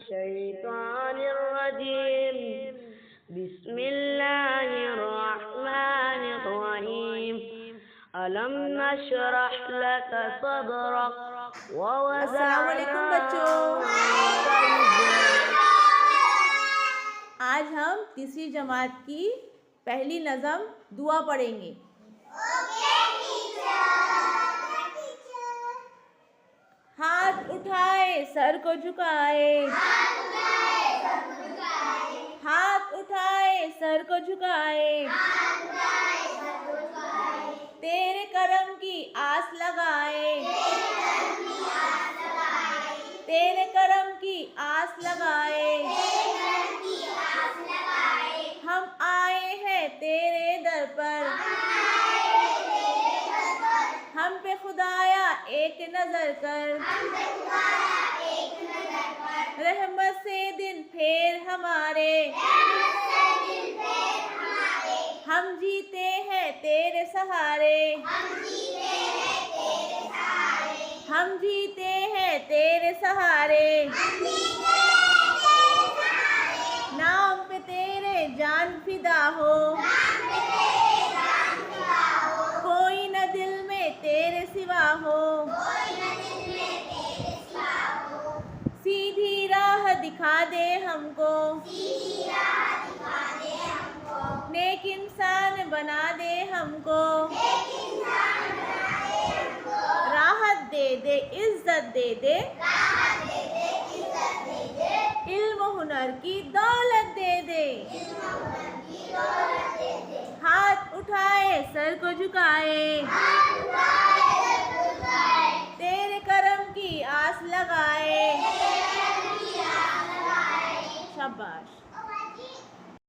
शैतानिर्रजीम बिस्मिल्लाहिर्रहमानिर्रहीम अलम नशरह लक सदरक व अस्सलामुअलैकुम बच्चों। आज हम तीसरी जमात की पहली नज़म दुआ पढ़ेंगे। हाथ उठाए सर को झुकाए, हाथ उठाए सर को झुकाए, तेरे करम की आस लगाए, तेरे करम की आस लगाए, हम आए हैं तेरे दर पर, हम पे खुदाया एक नजर कर, रहमत से दिन फेर हमारे, हम जीते हैं तेरे सहारे, हम जीते हैं तेरे सहारे, नाम पे तेरे जान फिदा हो, कोई न दिल में तेरे सिवा हो, सीधी राह दिखा दे हमको, नेक इंसान बना दे हमको, राहत दे दे इज्जत दे दे, इल्म हुनर की दौलत दे दे, हाथ उठाए सर को झुकाए, तेरे करम की आस लगाए। शाबाश।